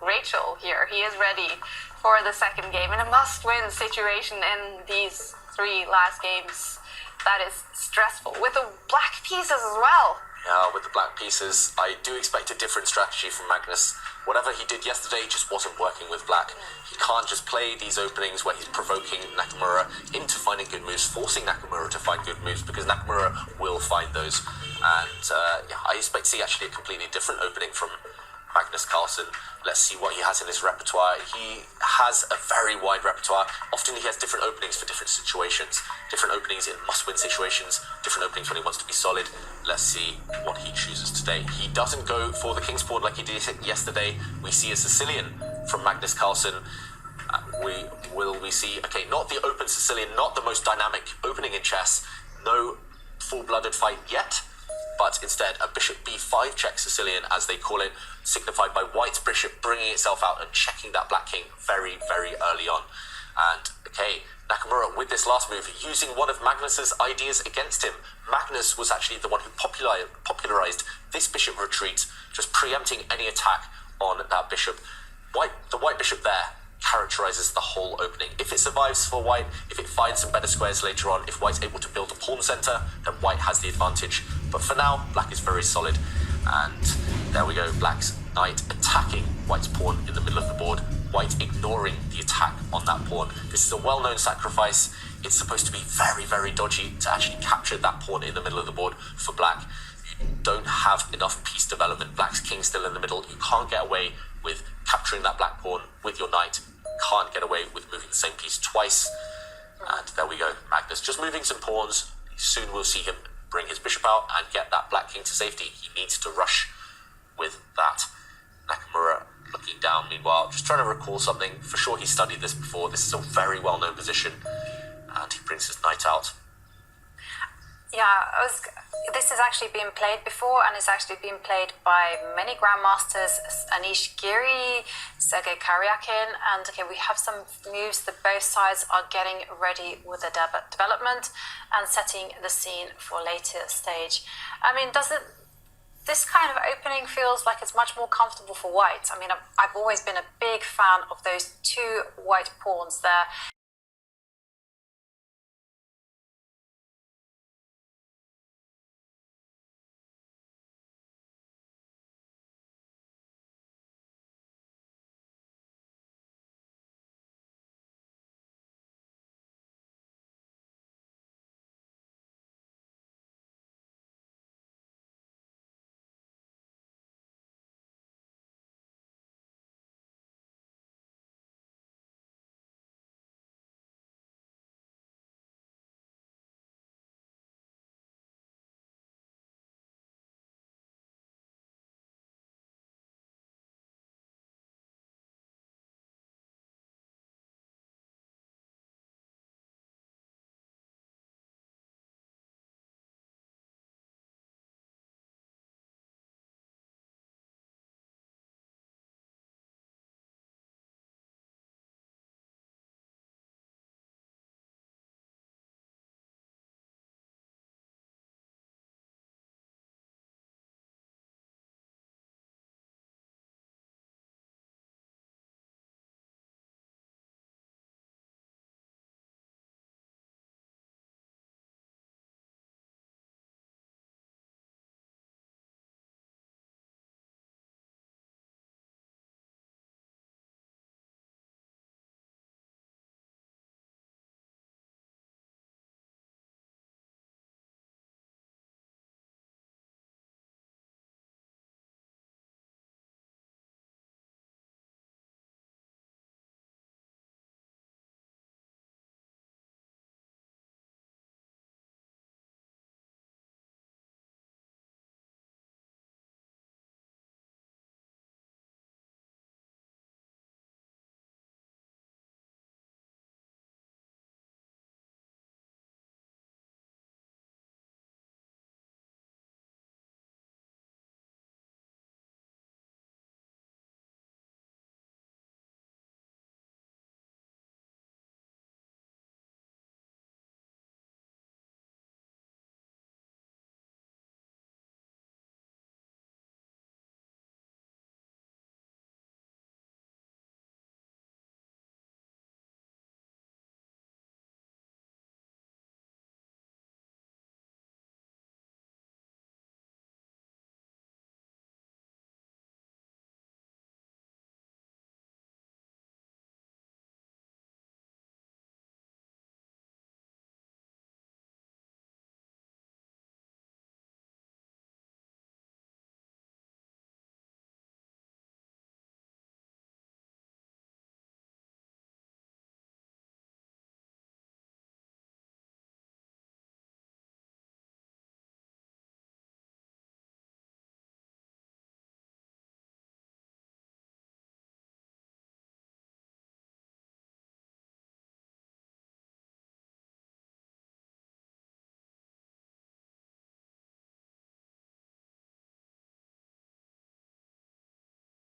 Rachel here. He is ready for the second game in a must-win situation in these 3 last games. That is stressful, with the black pieces as well. Yeah, with the black pieces, I do expect a different strategy from Magnus. Whatever he did yesterday just wasn't working with black. He can't just play these openings where he's provoking Nakamura into finding good moves, forcing Nakamura to find good moves, because Nakamura will find those. And yeah, I expect to see actually a completely different opening from Magnus Carlsen. Let's see what he has in his repertoire. He has a very wide repertoire. Often he has different openings for different situations. Different openings in must-win situations, different openings when he wants to be solid. Let's see what he chooses today. He doesn't go for the King's Pawn like he did yesterday. We see a Sicilian from Magnus Carlsen. We see, okay, not the open Sicilian, not the most dynamic opening in chess. No full-blooded fight yet. But instead a bishop b5 check Sicilian, as they call it, signified by white's bishop bringing itself out and checking that black king very, very early on. And okay, Nakamura with this last move using one of Magnus's ideas against him. Magnus was actually the one who popularized this bishop retreat, just preempting any attack on that bishop. The white bishop there characterizes the whole opening. If it survives for white, if it finds some better squares later on, if white's able to build a pawn center, then white has the advantage. But for now, black is very solid. And there we go, black's knight attacking white's pawn in the middle of the board, white ignoring the attack on that pawn. This is a well-known sacrifice. It's supposed to be very, very dodgy to actually capture that pawn in the middle of the board for black. You don't have enough piece development. Black's king still in the middle. You can't get away with capturing that black pawn with your knight. Can't get away with moving the same piece twice. And there we go, Magnus just moving some pawns. Soon we'll see him bring his bishop out and get that black king to safety. He needs to rush with that. Nakamura looking down meanwhile, just trying to recall something. For sure he studied this before. This is a very well-known position. And he brings his knight out. Yeah, this has actually been played before, and it's actually been played by many grandmasters, Anish Giri, Sergei Karyakin, and okay, we have some moves that both sides are getting ready with the development and setting the scene for later stage. I mean, this kind of opening feels like it's much more comfortable for white. I mean, I've always been a big fan of those 2 white pawns there.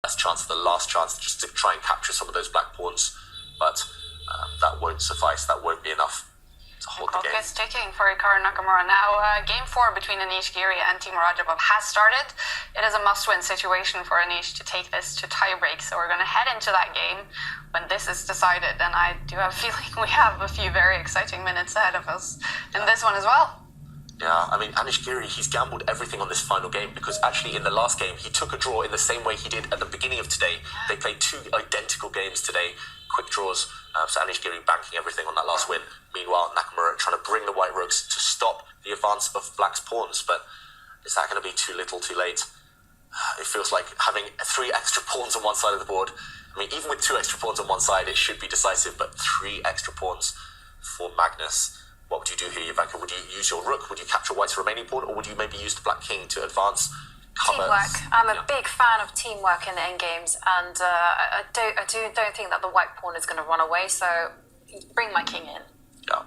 best chance, the last chance, just to try and capture some of those black pawns. But that won't suffice. That won't be enough to hold the game. Clock is ticking for Hikaru Nakamura now. Game 4 between Anish Giri and Timur Radjabov has started. It is a must-win situation for Anish to take this to tiebreak. So we're going to head into that game when this is decided. And I do have a feeling we have a few very exciting minutes ahead of us in this one as well. Yeah, I mean, Anish Giri, he's gambled everything on this final game because actually in the last game, he took a draw in the same way he did at the beginning of today. They played 2 identical games today, quick draws. So Anish Giri banking everything on that last win. Meanwhile, Nakamura trying to bring the white rooks to stop the advance of black's pawns. But is that going to be too little, too late? It feels like having 3 extra pawns on one side of the board. I mean, even with 2 extra pawns on one side, it should be decisive. But 3 extra pawns for Magnus. What would you do here, Ivanka? Would you use your rook? Would you capture white's remaining pawn? Or would you maybe use the black king to advance? Teamwork. I'm a big fan of teamwork in the endgames, and I don't think that the white pawn is going to run away. So bring my king in. Yeah,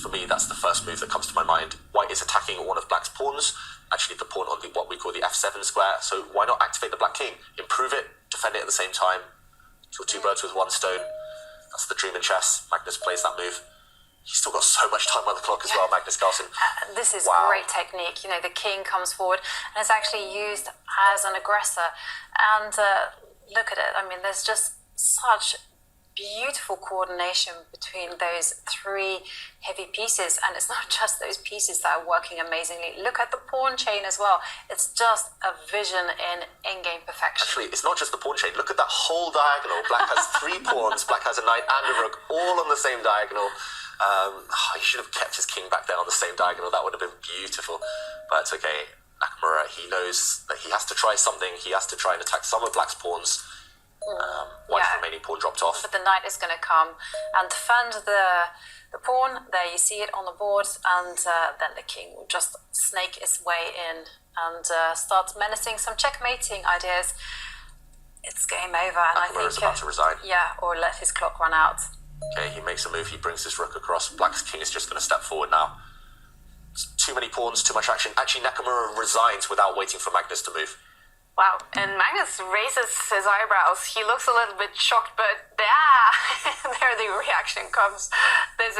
for me. That's the first move that comes to my mind. White is attacking one of black's pawns. Actually, the pawn on what we call the f7 square. So why not activate the black king? Improve it, defend it at the same time. Kill 2 birds with 1 stone. That's the dream in chess. Magnus plays that move. He's still got so much time on the clock as well, Magnus Carlsen. This is great technique. You know, the king comes forward and is actually used as an aggressor. And look at it. I mean, there's just such beautiful coordination between those 3 heavy pieces. And it's not just those pieces that are working amazingly. Look at the pawn chain as well. It's just a vision in endgame perfection. Actually, it's not just the pawn chain. Look at that whole diagonal. Black has 3 pawns. Black has a knight and a rook, all on the same diagonal. He should have kept his king back there on the same diagonal. That would have been beautiful. But it's okay. Nakamura, he knows that he has to try something. He has to try and attack some of black's pawns. White's remaining pawn dropped off. But the knight is going to come and defend the pawn. There you see it on the board. And then the king will just snake its way in and start menacing some checkmating ideas. It's game over. And Nakamura's about to resign. Yeah, or let his clock run out. Okay, he makes a move, he brings his rook across. Black's king is just going to step forward now. Too many pawns, too much action. Actually, Nakamura resigns without waiting for Magnus to move. Wow, and Magnus raises his eyebrows. He looks a little bit shocked, but there the reaction comes. There's